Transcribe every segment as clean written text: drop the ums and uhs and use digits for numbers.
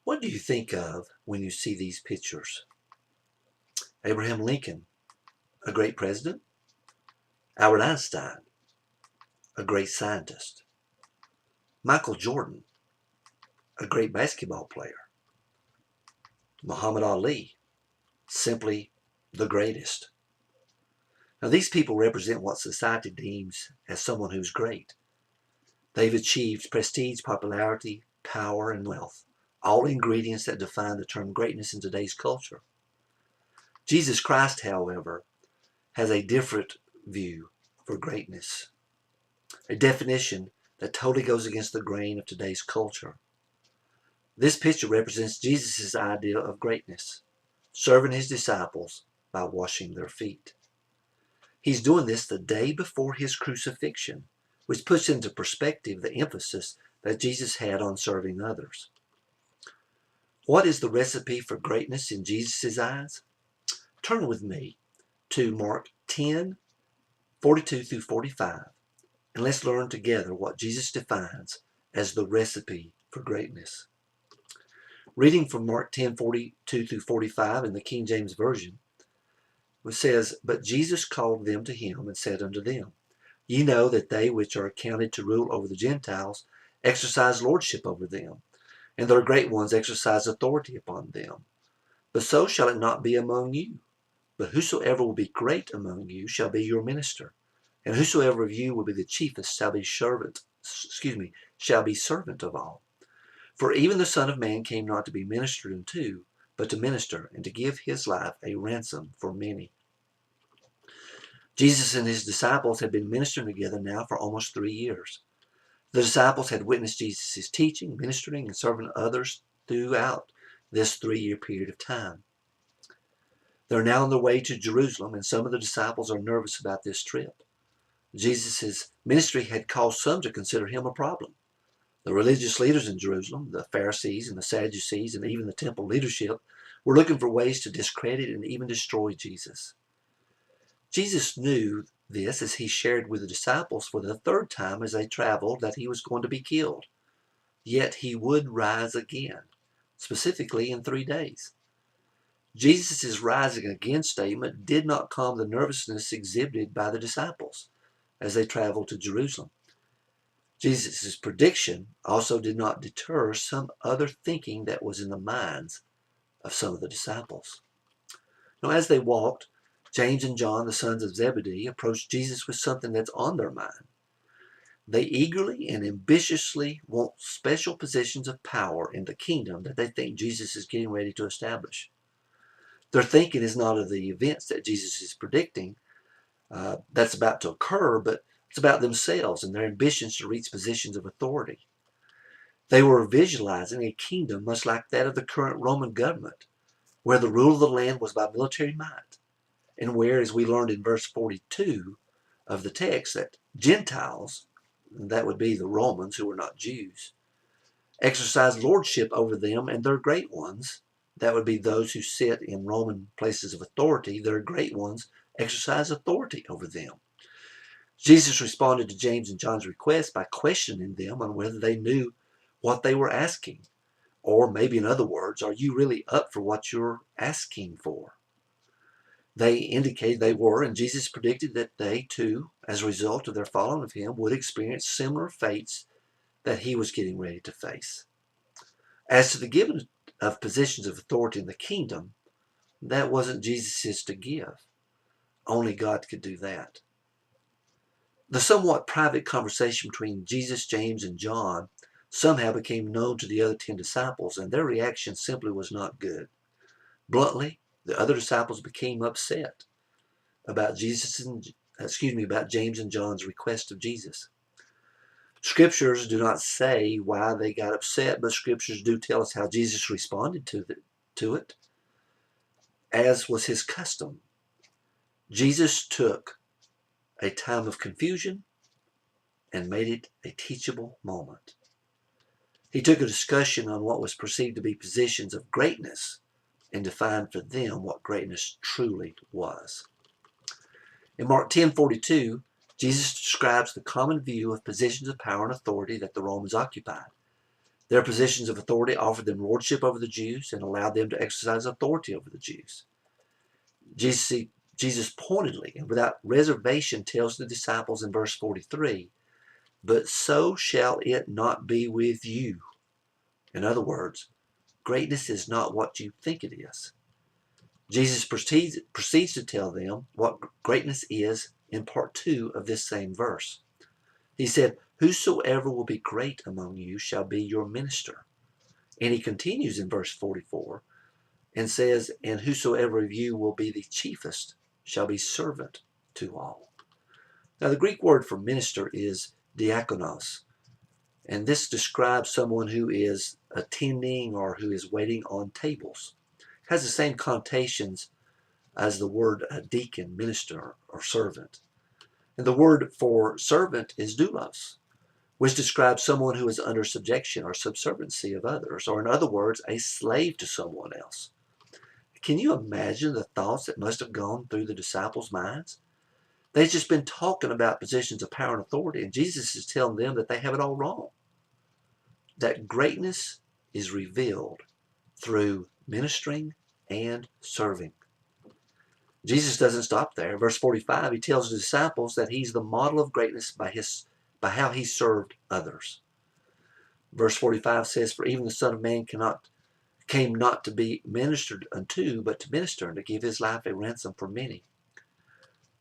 What do you think of when you see these pictures? Abraham Lincoln, a great president. Albert Einstein, a great scientist. Michael Jordan, a great basketball player. Muhammad Ali, simply the greatest. Now, these people represent what society deems as someone who's great. They've achieved prestige, popularity, power, and wealth, all ingredients that define the term greatness in today's culture. Jesus Christ, however, has a different view for greatness, a definition that totally goes against the grain of today's culture. This picture represents Jesus' idea of greatness, serving his disciples by washing their feet. He's doing this the day before his crucifixion, which puts into perspective the emphasis that Jesus had on serving others. What is the recipe for greatness in Jesus' eyes? Turn with me to Mark 10:42 through 45, and let's learn together what Jesus defines as the recipe for greatness. Reading from Mark 10:42 through 45 in the King James Version, it says, "But Jesus called them to him and said unto them, Ye know that they which are accounted to rule over the Gentiles exercise lordship over them, and their great ones exercise authority upon them. But so shall it not be among you. But whosoever will be great among you shall be your minister, and whosoever of you will be the chiefest shall be servant of all. For even the Son of Man came not to be ministered unto, but to minister, and to give his life a ransom for many." Jesus and his disciples had been ministering together now for almost 3 years. The disciples had witnessed Jesus' teaching, ministering, and serving others throughout this 3-year period of time. They're now on their way to Jerusalem, and some of the disciples are nervous about this trip. Jesus' ministry had caused some to consider him a problem. The religious leaders in Jerusalem, the Pharisees and the Sadducees, and even the temple leadership, were looking for ways to discredit and even destroy Jesus. Jesus knew this as he shared with the disciples for the third time as they traveled that he was going to be killed. Yet he would rise again, specifically in 3 days. Jesus' rising again statement did not calm the nervousness exhibited by the disciples as they traveled to Jerusalem. Jesus' prediction also did not deter some other thinking that was in the minds of some of the disciples. Now, as they walked, James and John, the sons of Zebedee, approached Jesus with something that's on their mind. They eagerly and ambitiously want special positions of power in the kingdom that they think Jesus is getting ready to establish. Their thinking is not of the events that Jesus is predicting that's about to occur, but it's about themselves and their ambitions to reach positions of authority. They were visualizing a kingdom much like that of the current Roman government, where the rule of the land was by military might, and where, as we learned in verse 42 of the text, that Gentiles, that would be the Romans who were not Jews, exercised lordship over them, and their great ones, that would be those who sit in Roman places of authority, their great ones exercise authority over them. Jesus responded to James and John's request by questioning them on whether they knew what they were asking. Or maybe in other words, are you really up for what you're asking for? They indicated they were, and Jesus predicted that they too, as a result of their following of him, would experience similar fates that he was getting ready to face. As to the giving of positions of authority in the kingdom, that wasn't Jesus's to give. Only God could do that. The somewhat private conversation between Jesus, James, and John somehow became known to the other 10 disciples, and their reaction simply was not good. Bluntly, the other disciples became upset about about James and John's request of Jesus. Scriptures do not say why they got upset, but scriptures do tell us how Jesus responded to it, as was his custom. Jesus took a time of confusion and made it a teachable moment. He took a discussion on what was perceived to be positions of greatness and defined for them what greatness truly was. In Mark 10:42, Jesus describes the common view of positions of power and authority that the Romans occupied. Their positions of authority offered them lordship over the Jews and allowed them to exercise authority over the Jews. Jesus pointedly and without reservation tells the disciples in verse 43, "But so shall it not be with you." In other words, greatness is not what you think it is. Jesus proceeds to tell them what greatness is in part 2 of this same verse. He said, "Whosoever will be great among you shall be your minister." And he continues in verse 44 and says, "And whosoever of you will be the chiefest shall be servant to all." Now, the Greek word for minister is diakonos, and this describes someone who is attending or who is waiting on tables. It has the same connotations as the word deacon, minister, or servant. And the word for servant is doulos, which describes someone who is under subjection or subserviency of others, or in other words, a slave to someone else. Can you imagine the thoughts that must have gone through the disciples' minds? They've just been talking about positions of power and authority, and Jesus is telling them that they have it all wrong. That greatness is revealed through ministering and serving. Jesus doesn't stop there. Verse 45, he tells the disciples that he's the model of greatness by how he served others. Verse 45 says, "For even the Son of Man came not to be ministered unto, but to minister and to give his life a ransom for many."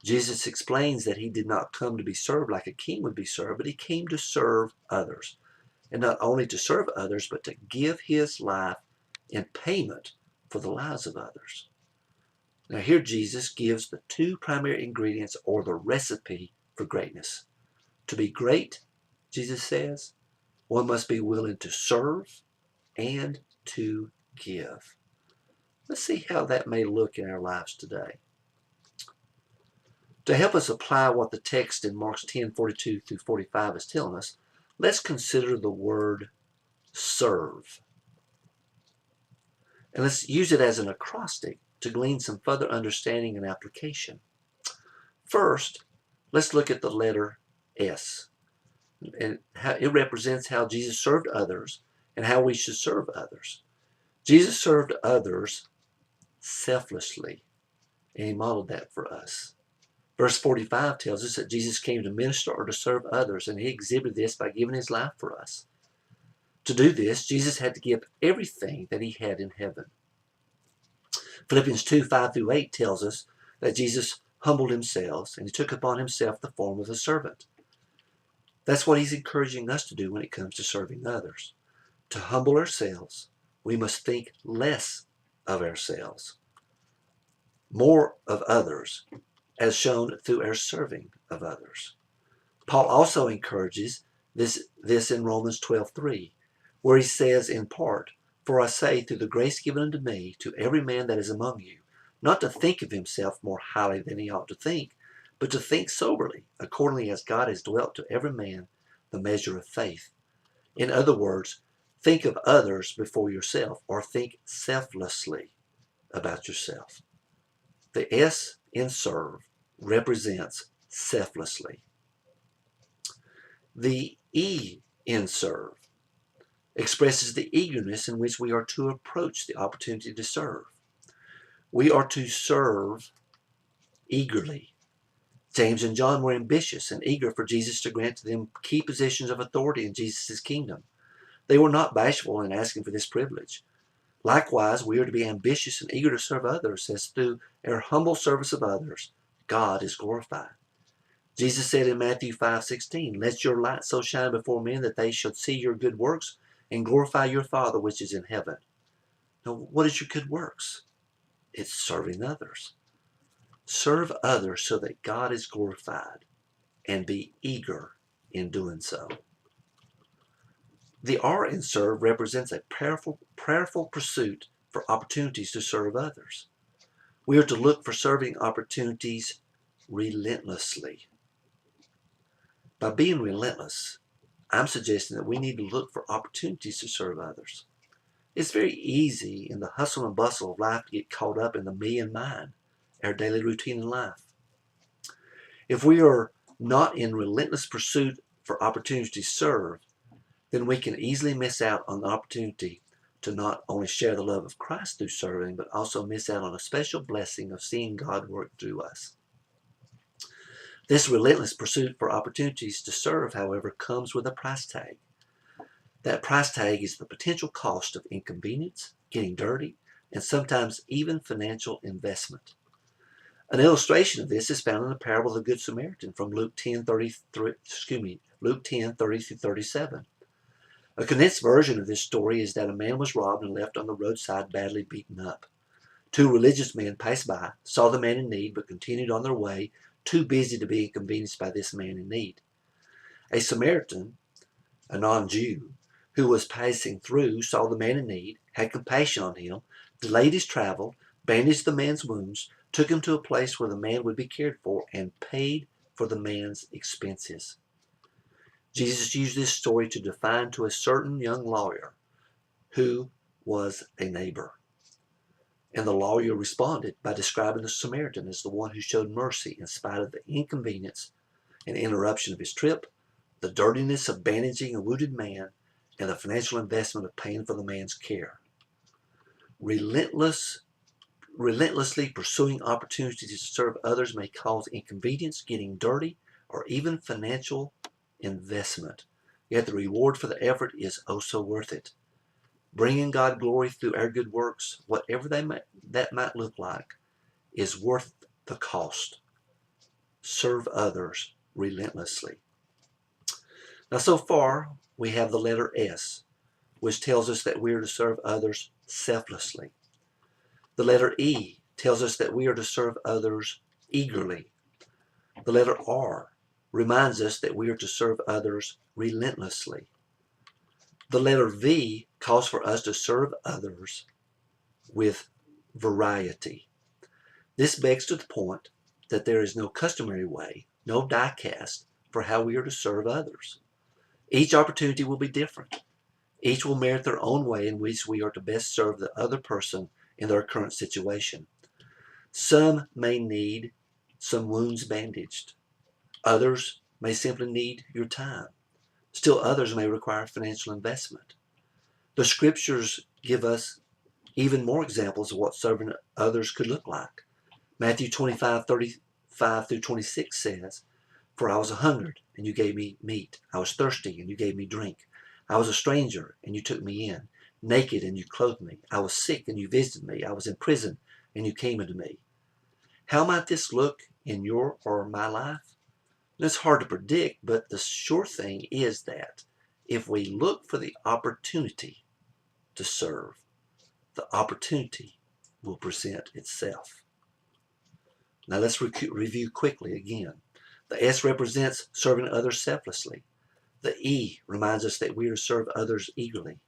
Jesus explains that he did not come to be served like a king would be served, but he came to serve others. And not only to serve others, but to give his life in payment for the lives of others. Now here Jesus gives the two primary ingredients or the recipe for greatness. To be great, Jesus says, one must be willing to serve and to give. Let's see how that may look in our lives today. To help us apply what the text in Mark 10:42 through 45 is telling us, let's consider the word serve. And let's use it as an acrostic to glean some further understanding and application. First, let's look at the letter S. And how it represents how Jesus served others and how we should serve others. Jesus served others selflessly, and he modeled that for us. Verse 45 tells us that Jesus came to minister or to serve others, and he exhibited this by giving his life for us. To do this, Jesus had to give everything that he had in heaven. Philippians 2:5 through 8 tells us that Jesus humbled himself, and he took upon himself the form of a servant. That's what he's encouraging us to do when it comes to serving others. To humble ourselves, we must think less of ourselves, more of others, as shown through our serving of others. Paul also encourages this in Romans 12:3, where he says in part, "For I say, through the grace given unto me, to every man that is among you, not to think of himself more highly than he ought to think, but to think soberly, accordingly as God has dwelt to every man the measure of faith." In other words, think of others before yourself, or think selflessly about yourself. The S in serve represents selflessly. The E in serve expresses the eagerness in which we are to approach the opportunity to serve. We are to serve eagerly. James and John were ambitious and eager for Jesus to grant to them key positions of authority in Jesus' kingdom. They were not bashful in asking for this privilege. Likewise, we are to be ambitious and eager to serve others, as through our humble service of others, God is glorified. Jesus said in Matthew 5:16, "Let your light so shine before men that they shall see your good works and glorify your Father which is in heaven." Now, what is your good works? It's serving others. Serve others so that God is glorified, and be eager in doing so. The R in serve represents a prayerful pursuit for opportunities to serve others. We are to look for serving opportunities relentlessly. By being relentless, I'm suggesting that we need to look for opportunities to serve others. It's very easy in the hustle and bustle of life to get caught up in the me and mine, our daily routine in life. If we are not in relentless pursuit for opportunities to serve, then we can easily miss out on the opportunity to not only share the love of Christ through serving, but also miss out on a special blessing of seeing God work through us. This relentless pursuit for opportunities to serve, however, comes with a price tag. That price tag is the potential cost of inconvenience, getting dirty, and sometimes even financial investment. An illustration of this is found in the parable of the Good Samaritan from Luke 10:30 through 37. A condensed version of this story is that a man was robbed and left on the roadside badly beaten up. Two religious men passed by, saw the man in need, but continued on their way, too busy to be inconvenienced by this man in need. A Samaritan, a non-Jew, who was passing through, saw the man in need, had compassion on him, delayed his travel, bandaged the man's wounds, took him to a place where the man would be cared for, and paid for the man's expenses. Jesus used this story to define to a certain young lawyer who was a neighbor. And the lawyer responded by describing the Samaritan as the one who showed mercy in spite of the inconvenience and interruption of his trip, the dirtiness of bandaging a wounded man, and the financial investment of paying for the man's care. Relentlessly pursuing opportunities to serve others may cause inconvenience, getting dirty, or even financial investment. Yet the reward for the effort is oh so worth it. Bringing God glory through our good works, whatever that might look like, is worth the cost. Serve others relentlessly. Now, so far, we have the letter S, which tells us that we are to serve others selflessly. The letter E tells us that we are to serve others eagerly. The letter R reminds us that we are to serve others relentlessly. The letter V calls for us to serve others with variety. This begs to the point that there is no customary way, no die cast for how we are to serve others. Each opportunity will be different. Each will merit their own way in which we are to best serve the other person in their current situation. Some may need some wounds bandaged. Others may simply need your time. Still others may require financial investment. The scriptures give us even more examples of what serving others could look like. Matthew 25:35 through 26 says, "For I was hungered, and you gave me meat. I was thirsty, and you gave me drink. I was a stranger, and you took me in. Naked, and you clothed me. I was sick, and you visited me. I was in prison, and you came unto me." How might this look in your or my life? It's hard to predict, but the sure thing is that if we look for the opportunity to serve, the opportunity will present itself. Now let's review quickly again. The S represents serving others selflessly. The E reminds us that we are to serve others eagerly.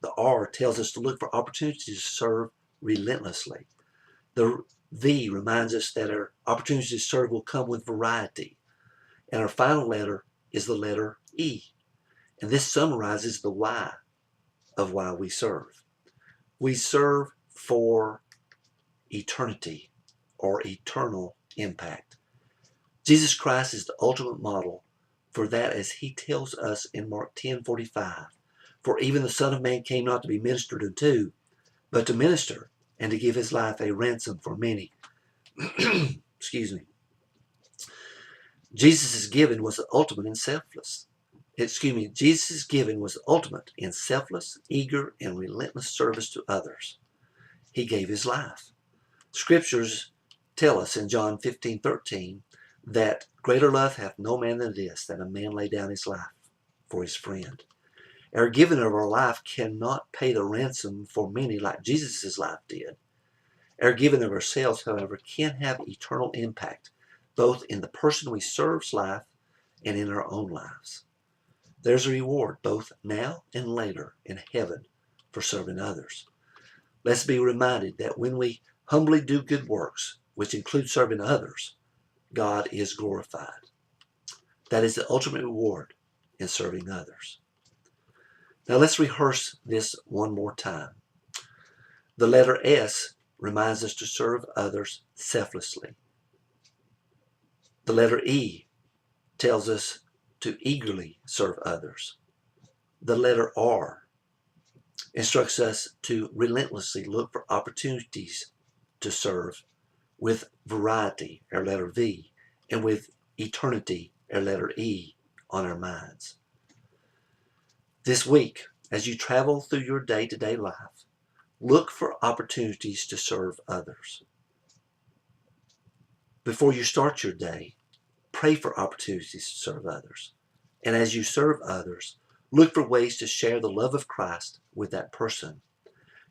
The R tells us to look for opportunities to serve relentlessly. The V reminds us that our opportunities to serve will come with variety. And our final letter is the letter E. And this summarizes the why of why we serve. We serve for eternity or eternal impact. Jesus Christ is the ultimate model for that, as he tells us in Mark 10:45. For even the Son of Man came not to be ministered unto, but to minister and to give his life a ransom for many. Excuse me. Jesus' giving was the ultimate in selfless. Jesus' giving was the ultimate in selfless, eager, and relentless service to others. He gave his life. Scriptures tell us in John 15:13 that greater love hath no man than this, that a man lay down his life for his friend. Our giving of our life cannot pay the ransom for many like Jesus' life did. Our giving of ourselves, however, can have eternal impact, both in the person we serve's life and in our own lives. There's a reward both now and later in heaven for serving others. Let's be reminded that when we humbly do good works, which include serving others, God is glorified. That is the ultimate reward in serving others. Now let's rehearse this one more time. The letter S reminds us to serve others selflessly. The letter E tells us to eagerly serve others. The letter R instructs us to relentlessly look for opportunities to serve with variety, our letter V, and with eternity, our letter E, on our minds. This week, as you travel through your day-to-day life, look for opportunities to serve others. Before you start your day, pray for opportunities to serve others. And as you serve others, look for ways to share the love of Christ with that person.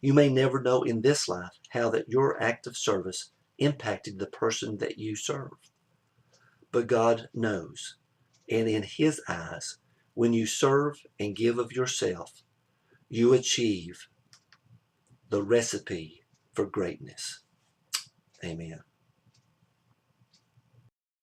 You may never know in this life how that your act of service impacted the person that you serve. But God knows. And in His eyes, when you serve and give of yourself, you achieve the recipe for greatness. Amen.